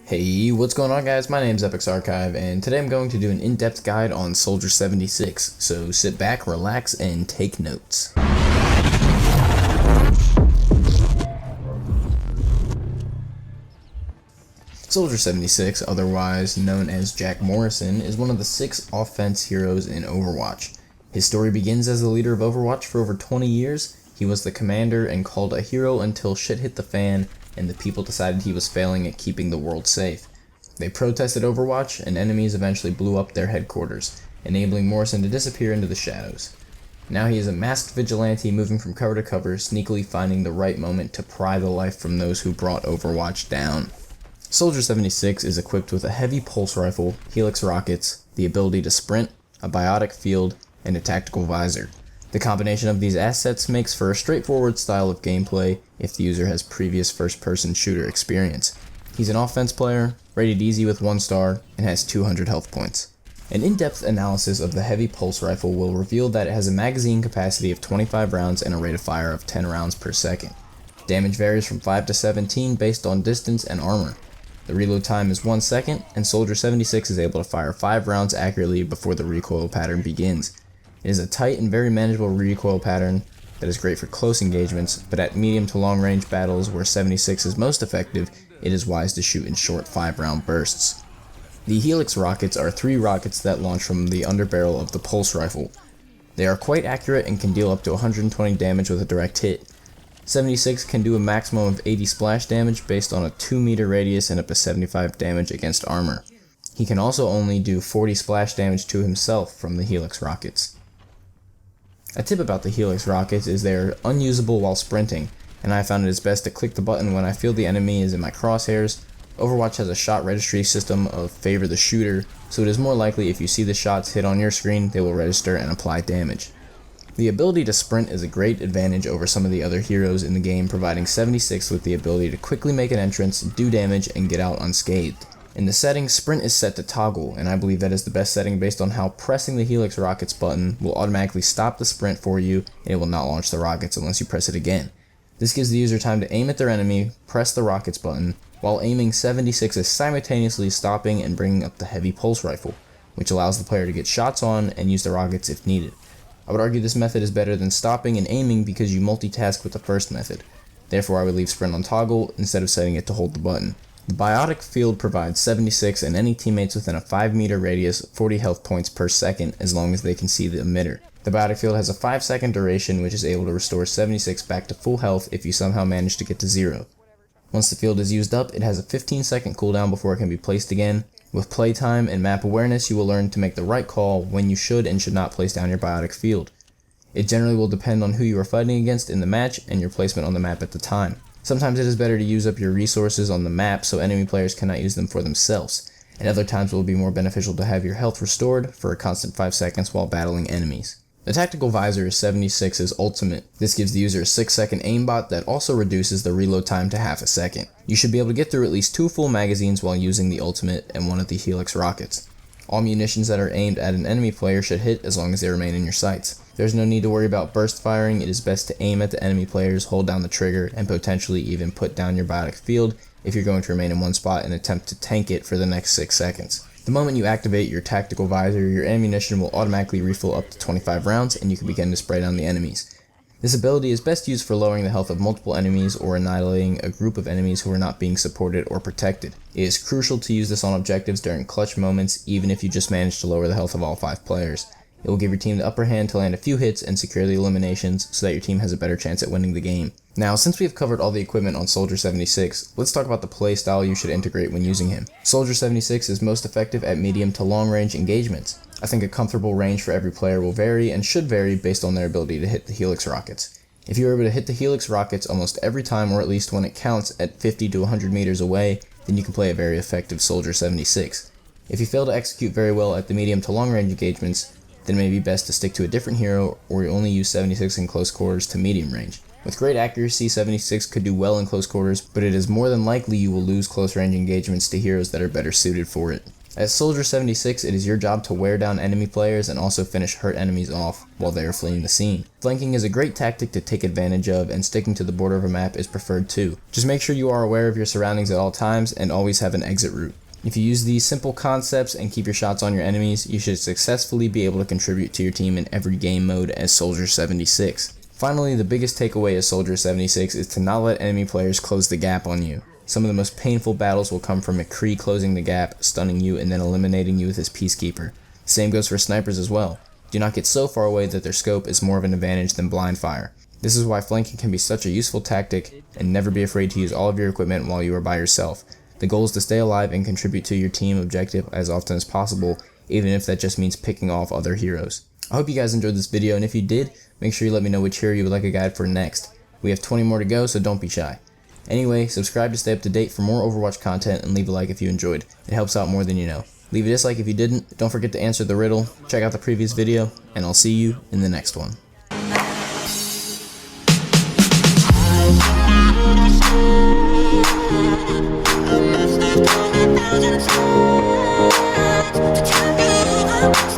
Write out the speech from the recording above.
Hey, what's going on guys? My name's Epic's Archive, and today I'm going to do an in-depth guide on Soldier 76, so sit back, relax, and take notes. Soldier 76, otherwise known as Jack Morrison, is one of the 6 offense heroes in Overwatch. His story begins as the leader of Overwatch for over 20 years. He was the commander and called a hero until shit hit the fan and the people decided he was failing at keeping the world safe. They protested Overwatch, and enemies eventually blew up their headquarters, enabling Morrison to disappear into the shadows. Now he is a masked vigilante moving from cover to cover, sneakily finding the right moment to pry the life from those who brought Overwatch down. Soldier 76 is equipped with a heavy pulse rifle, helix rockets, the ability to sprint, a biotic field, and a tactical visor. The combination of these assets makes for a straightforward style of gameplay if the user has previous first-person shooter experience. He's an offense player, rated easy with 1 star, and has 200 health points. An in-depth analysis of the heavy pulse rifle will reveal that it has a magazine capacity of 25 rounds and a rate of fire of 10 rounds per second. Damage varies from 5 to 17 based on distance and armor. The reload time is 1 second, and Soldier 76 is able to fire 5 rounds accurately before the recoil pattern begins. It is a tight and very manageable recoil pattern that is great for close engagements, but at medium to long range battles where 76 is most effective, it is wise to shoot in short 5-round bursts. The helix rockets are 3 rockets that launch from the underbarrel of the pulse rifle. They are quite accurate and can deal up to 120 damage with a direct hit. 76 can do a maximum of 80 splash damage based on a 2-meter radius and up to 75 damage against armor. He can also only do 40 splash damage to himself from the helix rockets. A tip about the helix rockets is they are unusable while sprinting, and I found it is best to click the button when I feel the enemy is in my crosshairs. Overwatch has a shot registry system of favor the shooter, so it is more likely if you see the shots hit on your screen, they will register and apply damage. The ability to sprint is a great advantage over some of the other heroes in the game, providing 76 with the ability to quickly make an entrance, do damage, and get out unscathed. In the settings, sprint is set to toggle, and I believe that is the best setting based on how pressing the helix rockets button will automatically stop the sprint for you, and it will not launch the rockets unless you press it again. This gives the user time to aim at their enemy, press the rockets button, while aiming 76 is simultaneously stopping and bringing up the heavy pulse rifle, which allows the player to get shots on and use the rockets if needed. I would argue this method is better than stopping and aiming because you multitask with the first method. Therefore I would leave sprint on toggle instead of setting it to hold the button. The biotic field provides 76 and any teammates within a 5-meter radius 40 health points per second as long as they can see the emitter. The biotic field has a 5-second duration which is able to restore 76 back to full health if you somehow manage to get to 0. Once the field is used up, it has a 15-second cooldown before it can be placed again. With playtime and map awareness, you will learn to make the right call when you should and should not place down your biotic field. It generally will depend on who you are fighting against in the match and your placement on the map at the time. Sometimes it is better to use up your resources on the map so enemy players cannot use them for themselves, and other times it will be more beneficial to have your health restored for a constant 5 seconds while battling enemies. The tactical visor is 76's ultimate. This gives the user a 6-second aimbot that also reduces the reload time to half a second. You should be able to get through at least 2 full magazines while using the ultimate and one of the helix rockets. All munitions that are aimed at an enemy player should hit as long as they remain in your sights. There's no need to worry about burst firing. It is best to aim at the enemy players, hold down the trigger, and potentially even put down your biotic field if you're going to remain in one spot and attempt to tank it for the next 6 seconds. The moment you activate your tactical visor, your ammunition will automatically refill up to 25 rounds and you can begin to spray down the enemies. This ability is best used for lowering the health of multiple enemies or annihilating a group of enemies who are not being supported or protected. It is crucial to use this on objectives during clutch moments, even if you just manage to lower the health of all 5 players. It will give your team the upper hand to land a few hits and secure the eliminations so that your team has a better chance at winning the game. Now, since we have covered all the equipment on Soldier 76, let's talk about the playstyle you should integrate when using him. Soldier 76 is most effective at medium to long range engagements. I think a comfortable range for every player will vary and should vary based on their ability to hit the helix rockets. If you are able to hit the helix rockets almost every time, or at least when it counts at 50 to 100 meters away, then you can play a very effective Soldier 76. If you fail to execute very well at the medium to long range engagements, then it may be best to stick to a different hero or you only use 76 in close quarters to medium range. With great accuracy, 76 could do well in close quarters, but it is more than likely you will lose close range engagements to heroes that are better suited for it. As Soldier 76, it is your job to wear down enemy players and also finish hurt enemies off while they are fleeing the scene. Flanking is a great tactic to take advantage of, and sticking to the border of a map is preferred too. Just make sure you are aware of your surroundings at all times and always have an exit route. If you use these simple concepts and keep your shots on your enemies, you should successfully be able to contribute to your team in every game mode as Soldier 76. Finally, the biggest takeaway as Soldier 76 is to not let enemy players close the gap on you. Some of the most painful battles will come from McCree closing the gap, stunning you, and then eliminating you with his Peacekeeper. The same goes for snipers as well. Do not get so far away that their scope is more of an advantage than blind fire. This is why flanking can be such a useful tactic, and never be afraid to use all of your equipment while you are by yourself. The goal is to stay alive and contribute to your team objective as often as possible, even if that just means picking off other heroes. I hope you guys enjoyed this video, and if you did, make sure you let me know which hero you would like a guide for next. We have 20 more to go, so don't be shy. Anyway, subscribe to stay up to date for more Overwatch content, and leave a like if you enjoyed. It helps out more than you know. Leave a dislike if you didn't, don't forget to answer the riddle, check out the previous video, and I'll see you in the next one. I must have told 1,000 times to tell me